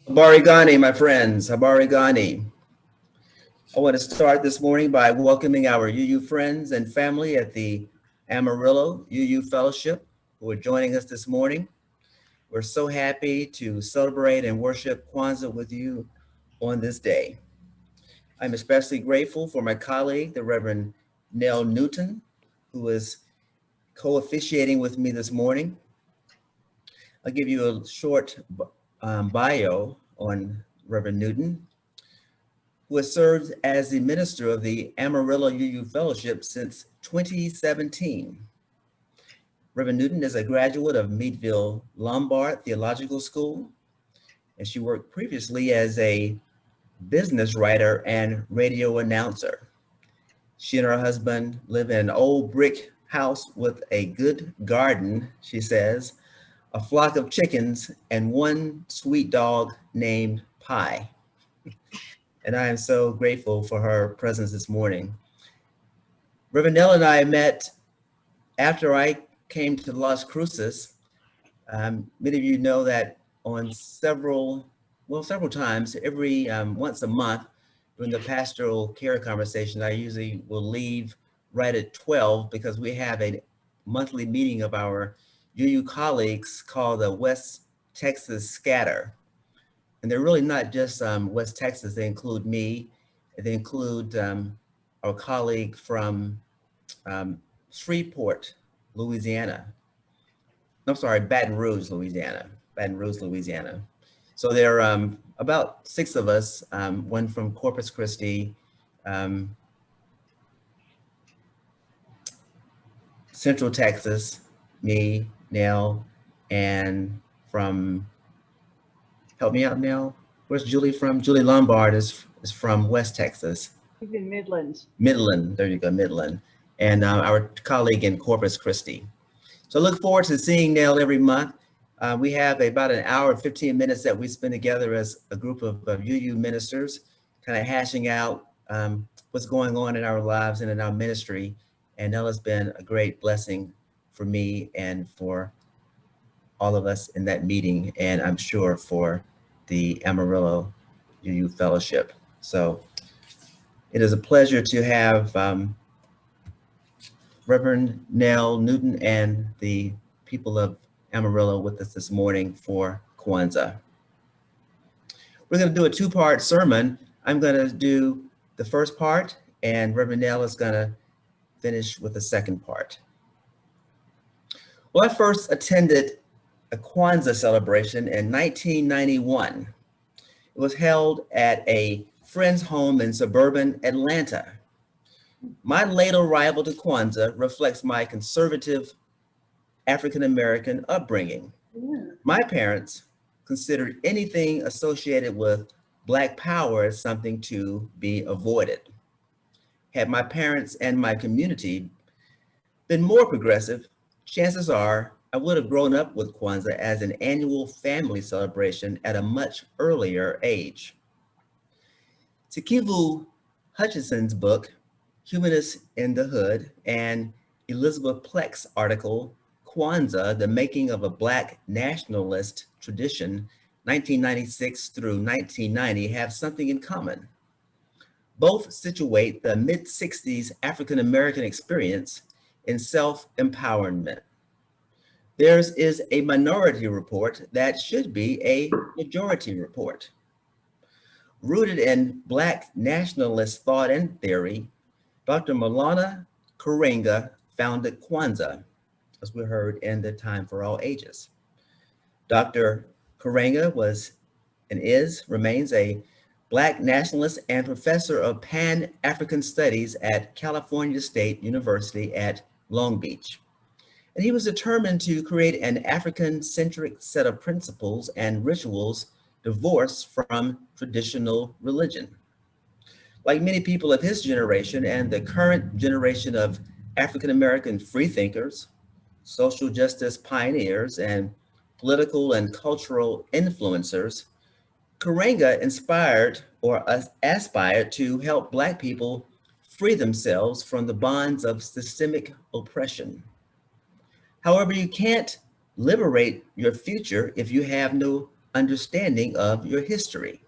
Habari Gani, my friends, Habari Gani. I want to start this morning by welcoming our UU friends and family at the Amarillo UU Fellowship who are joining us this morning. We're so happy to celebrate and worship Kwanzaa with you on this day. I'm especially grateful for my colleague, the Reverend Nell Newton, who is co-officiating with me this morning. I'll give you a short bio on Reverend Newton, who has served as the minister of the Amarillo UU Fellowship since 2017. Reverend Newton is a graduate of Meadville Lombard Theological School, and she worked previously as a business writer and radio announcer. She and her husband live in an old brick house with a good garden, she says, a flock of chickens, and one sweet dog named Pie. And I am so grateful for her presence this morning. Reverend Nell and I met after I came to Las Cruces. Many of you know that on several times, every once a month during the pastoral care conversation, I usually will leave right at 12 because we have a monthly meeting of our UU colleagues called the West Texas Scatter. And they're really not just West Texas, they include me, they include our colleague from Shreveport, Louisiana. I'm sorry, Baton Rouge, Louisiana. Baton Rouge, Louisiana. So there are about 6 of us, one from Corpus Christi, Central Texas, me, Nell, and from, help me out, Nell. Where's Julie from? Julie Lombard is from West Texas. He's in Midland. Midland, there you go, Midland. And our colleague in Corpus Christi. So I look forward to seeing Nell every month. We have about an hour and 15 minutes that we spend together as a group of UU ministers, kind of hashing out what's going on in our lives and in our ministry. And Nell has been a great blessing for me and for all of us in that meeting, and I'm sure for the Amarillo UU Fellowship. So it is a pleasure to have Reverend Nell Newton and the people of Amarillo with us this morning for Kwanzaa. We're going to do a 2-part sermon. I'm going to do the first part, and Reverend Nell is going to finish with the second part. Well, I first attended a Kwanzaa celebration in 1991. It was held at a friend's home in suburban Atlanta. My late arrival to Kwanzaa reflects my conservative African-American upbringing. My parents considered anything associated with Black power as something to be avoided. Had my parents and my community been more progressive, chances are I would have grown up with Kwanzaa as an annual family celebration at a much earlier age. Sikivu Hutchinson's book, Humanists in the Hood, and Elizabeth Pleck's article, Kwanzaa, The Making of a Black Nationalist Tradition, 1996 through 1990, have something in common. Both situate the mid-60s African-American experience in self-empowerment. Theirs is a minority report that should be a majority report. Rooted in Black nationalist thought and theory, Dr. Maulana Karenga founded Kwanzaa, as we heard in the Time for All Ages. Dr. Karenga remains a Black nationalist and professor of Pan-African Studies at California State University at Long Beach. And he was determined to create an African-centric set of principles and rituals divorced from traditional religion. Like many people of his generation and the current generation of African-American freethinkers, social justice pioneers, and political and cultural influencers, Karenga inspired or aspired to help Black people free themselves from the bonds of systemic oppression. However, you can't liberate your future if you have no understanding of your history.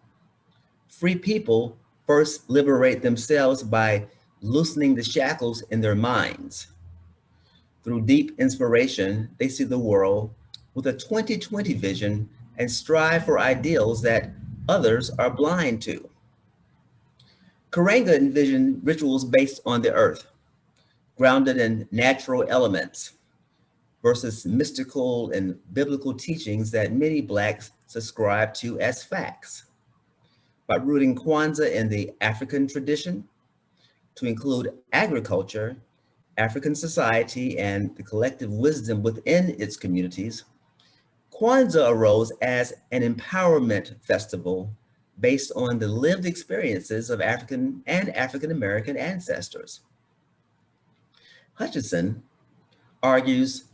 Free people first liberate themselves by loosening the shackles in their minds. Through deep inspiration, they see the world with a 2020 vision and strive for ideals that others are blind to. Karanga envisioned rituals based on the earth, grounded in natural elements, versus mystical and biblical teachings that many Blacks subscribe to as facts. By rooting Kwanzaa in the African tradition, to include agriculture, African society, and the collective wisdom within its communities, Kwanzaa arose as an empowerment festival based on the lived experiences of African and African American ancestors. Hutchinson argues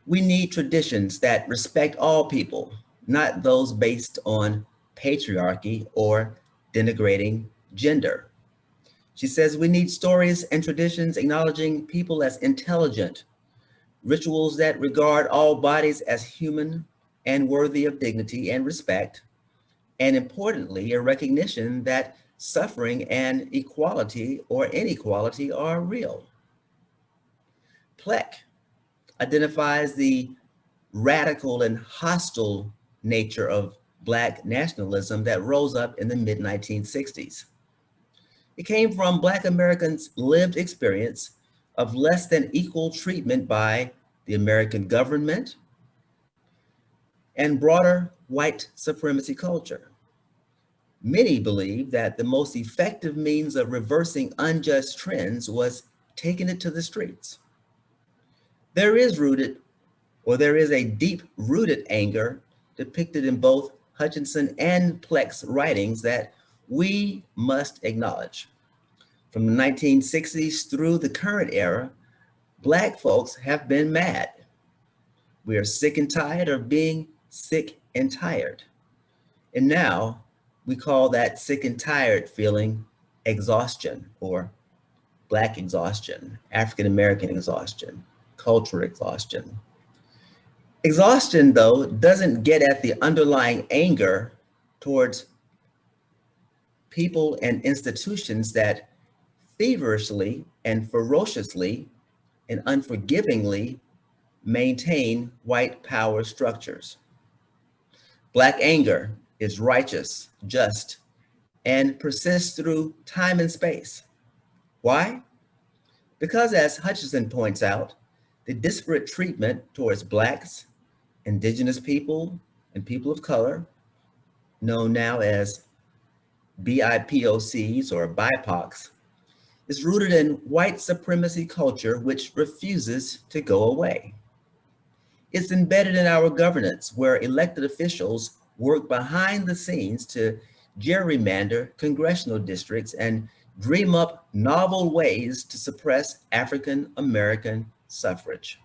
we need traditions that respect all people, not those based on patriarchy or denigrating gender. She says we need stories and traditions acknowledging people as intelligent, rituals that regard all bodies as human and worthy of dignity and respect, and importantly, a recognition that suffering and equality or inequality are real. Pleck identifies the radical and hostile nature of Black nationalism that rose up in the mid 1960s. It came from Black Americans' lived experience of less than equal treatment by the American government and broader white supremacy culture. Many believe that the most effective means of reversing unjust trends was taking it to the streets. There is rooted, or there is a deep-rooted anger depicted in both Hutchinson and Pleck's writings that we must acknowledge. From the 1960s through the current era, Black folks have been mad. We are sick and tired of being sick and tired. And now we call that sick and tired feeling exhaustion or Black exhaustion, African American exhaustion, cultural exhaustion. Exhaustion, though, doesn't get at the underlying anger towards people and institutions that feverishly and ferociously and unforgivingly maintain white power structures. Black anger is righteous, just, and persists through time and space. Why? Because, as Hutchinson points out, the disparate treatment towards Blacks, Indigenous people, and people of color, known now as BIPOCs or BIPOCs, is rooted in white supremacy culture which refuses to go away. It's embedded in our governance, where elected officials work behind the scenes to gerrymander congressional districts and dream up novel ways to suppress African American suffrage.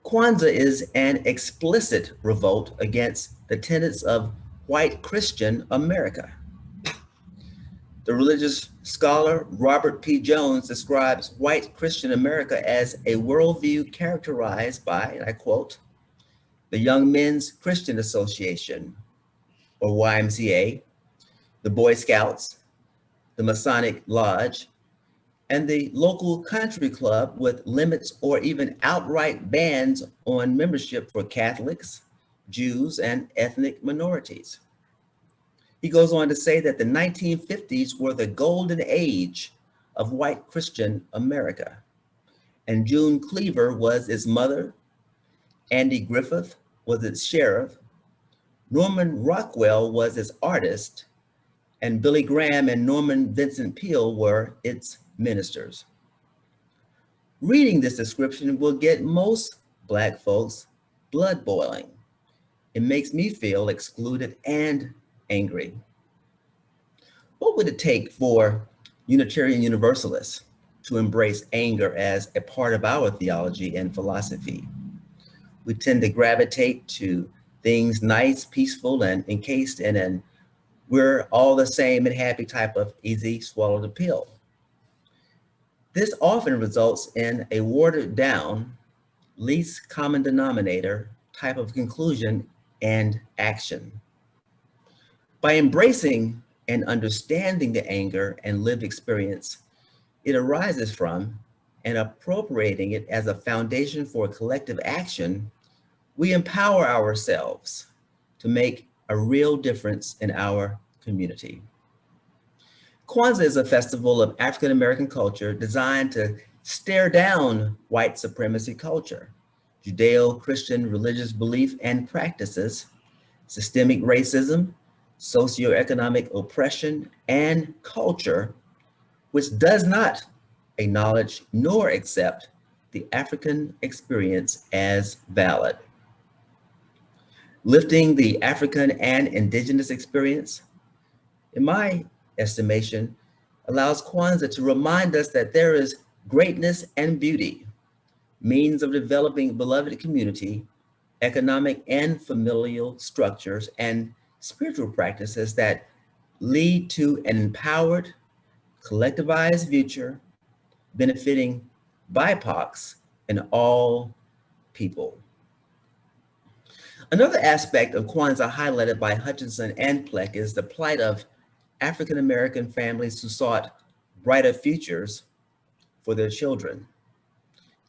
Kwanzaa is an explicit revolt against the tenets of white Christian America. The religious scholar Robert P. Jones describes white Christian America as a worldview characterized by, and I quote, the Young Men's Christian Association, or YMCA, the Boy Scouts, the Masonic Lodge, and the local country club with limits or even outright bans on membership for Catholics, Jews, and ethnic minorities. He goes on to say that the 1950s were the golden age of white Christian America, and June Cleaver was its mother, Andy Griffith was its sheriff, Norman Rockwell was its artist, and Billy Graham and Norman Vincent Peale were its ministers. Reading this description will get most Black folks blood boiling. It makes me feel excluded and angry. What would it take for Unitarian Universalists to embrace anger as a part of our theology and philosophy? We tend to gravitate to things nice, peaceful, and encased in an we're all the same and happy type of easy swallowed pill. This often results in a watered down, least common denominator type of conclusion and action. By embracing and understanding the anger and lived experience it arises from and appropriating it as a foundation for collective action, we empower ourselves to make a real difference in our community. Kwanzaa is a festival of African American culture designed to stare down white supremacy culture, Judeo-Christian religious belief and practices, systemic racism, socioeconomic oppression, and culture, which does not acknowledge nor accept the African experience as valid. Lifting the African and indigenous experience, in my estimation, allows Kwanzaa to remind us that there is greatness and beauty, means of developing beloved community, economic and familial structures, and spiritual practices that lead to an empowered, collectivized future benefiting BIPOCs and all people. Another aspect of Kwanzaa highlighted by Hutchinson and Pleck is the plight of African American families who sought brighter futures for their children.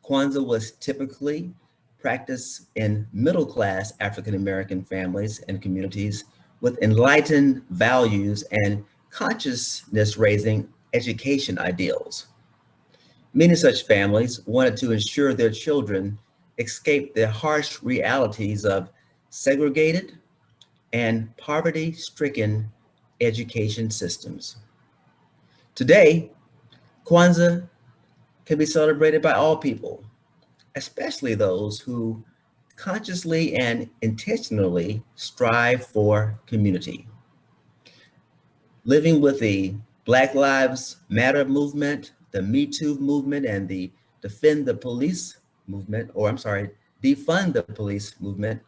Kwanzaa was typically practiced in middle-class African American families and communities with enlightened values and consciousness-raising education ideals. Many such families wanted to ensure their children escape the harsh realities of segregated and poverty-stricken education systems. Today, Kwanzaa can be celebrated by all people, especially those who consciously and intentionally strive for community. Living with the Black Lives Matter movement, the Me Too movement, and the Defund the Police movement,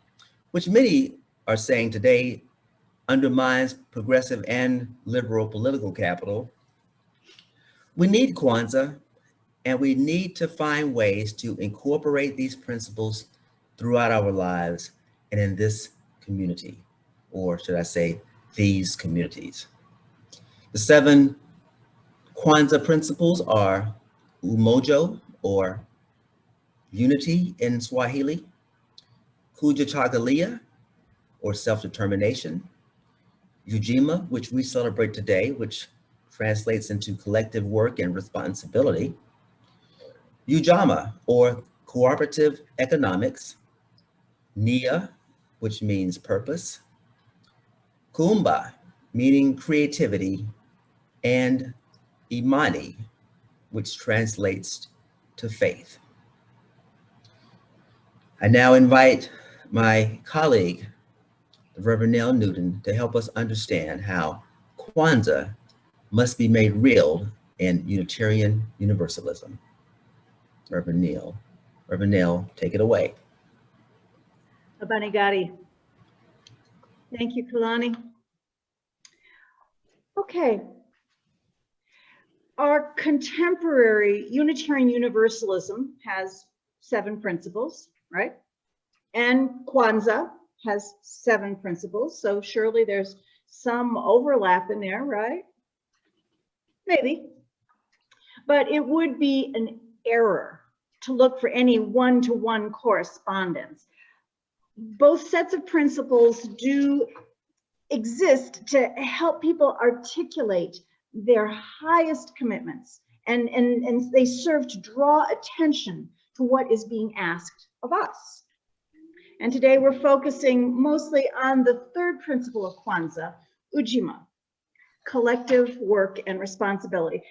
which many are saying today undermines progressive and liberal political capital. We need Kwanzaa, and we need to find ways to incorporate these principles throughout our lives and in this community, or should I say, these communities. The 7 Kwanzaa principles are umoja, or unity in Swahili, kujichagulia, or self-determination, Ujima, which we celebrate today, which translates into collective work and responsibility, Ujima, or cooperative economics, Nia, which means purpose, Kumba, meaning creativity, and Imani, which translates to faith. I now invite my colleague, Reverend Nell Newton, to help us understand how Kwanzaa must be made real in Unitarian Universalism. Reverend Nell, take it away. Abanigadi. Thank you, Xolani. Okay. Our contemporary Unitarian Universalism has 7 principles, right? And Kwanzaa has 7 principles, so surely there's some overlap in there, right? Maybe. But it would be an error to look for any one-to-one correspondence. Both sets of principles do exist to help people articulate their highest commitments, and they serve to draw attention to what is being asked of us. And today we're focusing mostly on the 3rd principle of Kwanzaa, Ujima, collective work and responsibility,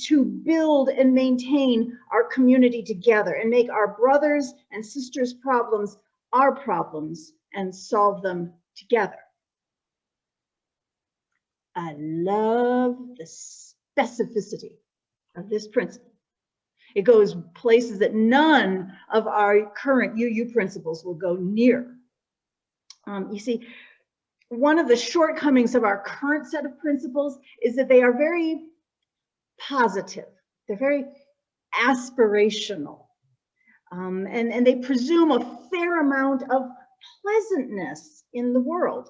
to build and maintain our community together and make our brothers and sisters' problems our problems and solve them together. I love the specificity of this principle. It goes places that none of our current UU principles will go near. You see, one of the shortcomings of our current set of principles is that they are very positive. They're very aspirational. And they presume a fair amount of pleasantness in the world.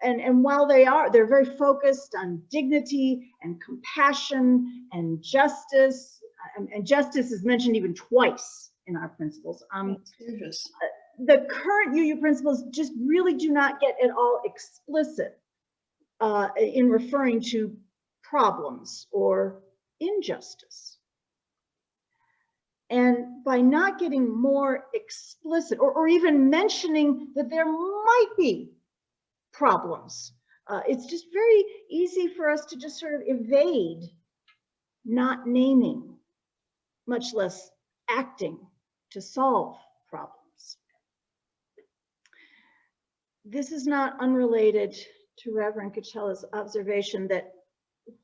And while they're very focused on dignity and compassion and justice is mentioned even twice in our principles. The current UU principles just really do not get at all explicit in referring to problems or injustice. And by not getting more explicit or even mentioning that there might be problems, it's just very easy for us to just sort of evade not naming, much less acting to solve problems. This is not unrelated to Reverend Kacela's observation that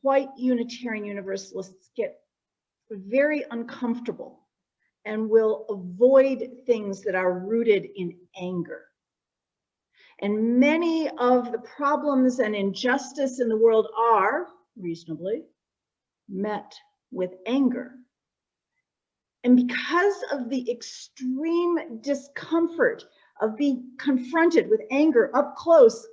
white Unitarian Universalists get very uncomfortable and will avoid things that are rooted in anger. And many of the problems and injustice in the world are reasonably met with anger. And because of the extreme discomfort of being confronted with anger up close,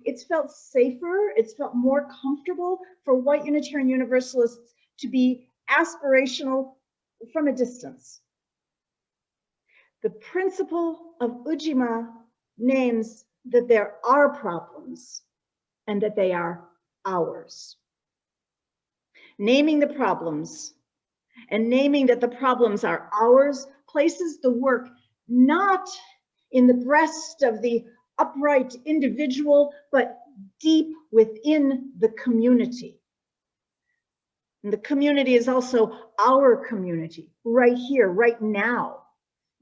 it's felt safer, it's felt more comfortable for white Unitarian Universalists to be aspirational from a distance. The principle of Ujima names that there are problems and that they are ours. Naming the problems and naming that the problems are ours places the work not in the breast of the upright individual, but deep within the community. And the community is also our community, right here, right now,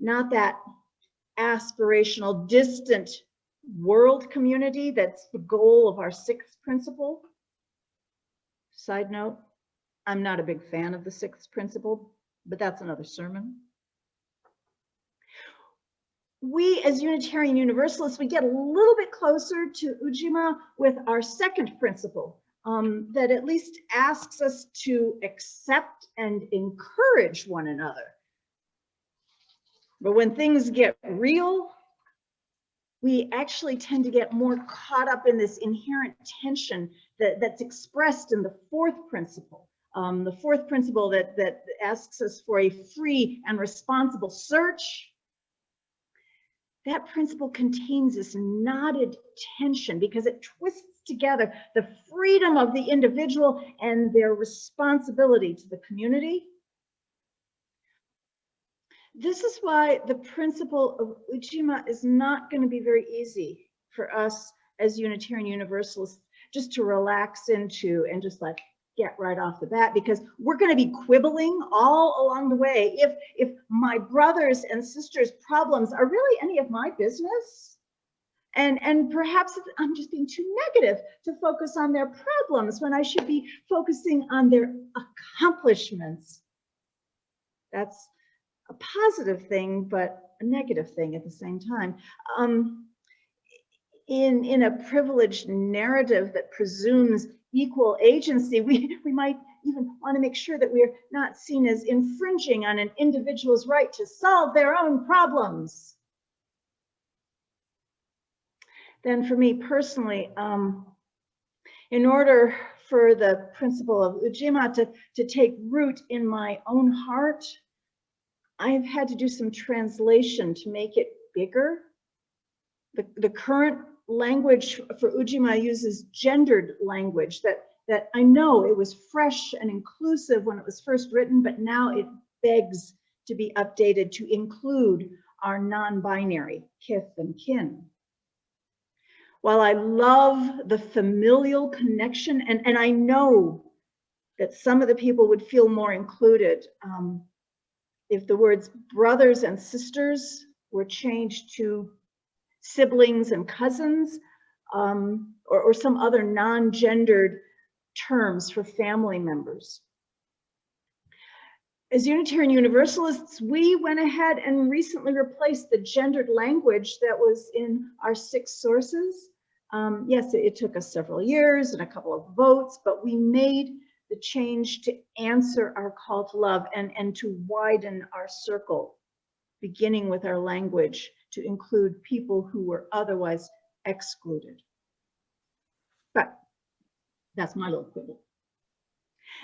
not that aspirational, distant world community that's the goal of our sixth principle. Side note, I'm not a big fan of the sixth principle, but that's another sermon. We as Unitarian Universalists, we get a little bit closer to Ujima with our second principle that at least asks us to accept and encourage one another. But when things get real, we actually tend to get more caught up in this inherent tension that's expressed in the fourth principle. The fourth principle that asks us for a free and responsible search. That principle contains this knotted tension because it twists together the freedom of the individual and their responsibility to the community. This is why the principle of Ujima is not going to be very easy for us as Unitarian Universalists just to relax into and just like get right off the bat, because we're going to be quibbling all along the way if my brothers and sisters' problems are really any of my business. And perhaps I'm just being too negative to focus on their problems when I should be focusing on their accomplishments. That's a positive thing, but a negative thing at the same time. In a privileged narrative that presumes equal agency, we might even want to make sure that we're not seen as infringing on an individual's right to solve their own problems. Then for me personally, in order for the principle of Ujima to take root in my own heart, I've had to do some translation to make it bigger. The current language for Ujima uses gendered language that I know it was fresh and inclusive when it was first written, but now it begs to be updated to include our non-binary kith and kin. While I love the familial connection, and I know that some of the people would feel more included if the words brothers and sisters were changed to siblings and cousins, or some other non-gendered terms for family members. As Unitarian Universalists, we went ahead and recently replaced the gendered language that was in our 6 sources. Yes, it took us several years and a couple of votes, but we made the change to answer our call to love and to widen our circle, beginning with our language to include people who were otherwise excluded. But that's my little quibble.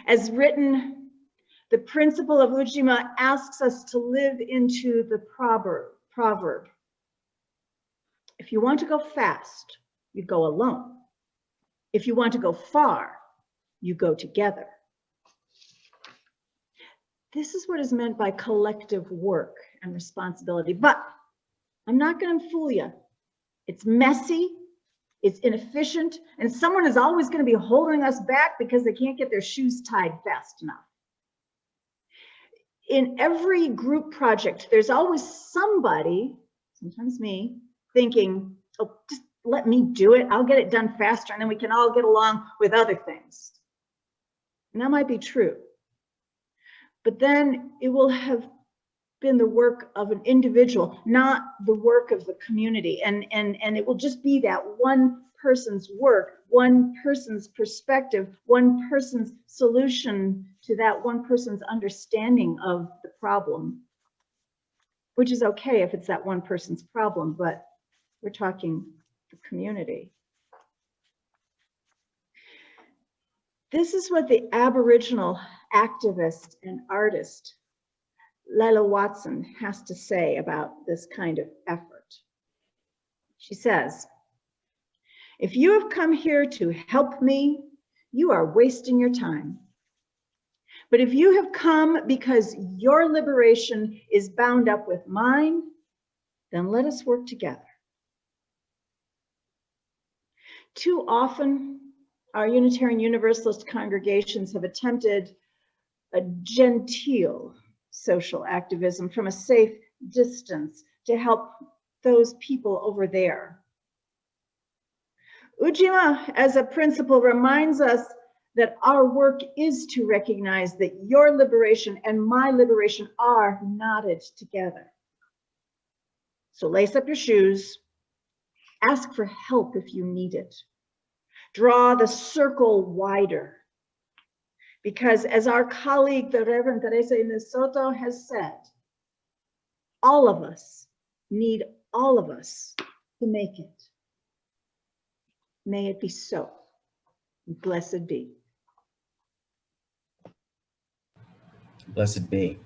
As written, the principle of Ujima asks us to live into the proverb. If you want to go fast, you go alone. If you want to go far, you go together. This is what is meant by collective work and responsibility. But I'm not going to fool you. It's messy, it's inefficient, and someone is always going to be holding us back because they can't get their shoes tied fast enough. In every group project, there's always somebody, sometimes me, thinking, oh, just let me do it. I'll get it done faster, and then we can all get along with other things. And that might be true. But then it will have been the work of an individual, not the work of the community. And it will just be that one person's work, one person's perspective, one person's solution to that one person's understanding of the problem, which is okay if it's that one person's problem, but we're talking the community. This is what the Aboriginal activist and artist Lela Watson has to say about this kind of effort. She says, "If you have come here to help me, you are wasting your time. But if you have come because your liberation is bound up with mine, then let us work together." Too often, our Unitarian Universalist congregations have attempted a genteel social activism from a safe distance to help those people over there. Ujima, as a principle, reminds us that our work is to recognize that your liberation and my liberation are knotted together. So lace up your shoes, ask for help if you need it. Draw the circle wider. Because as our colleague, the Reverend Teresa Inés Soto has said, all of us need all of us to make it. May it be so. Blessed be. Blessed be.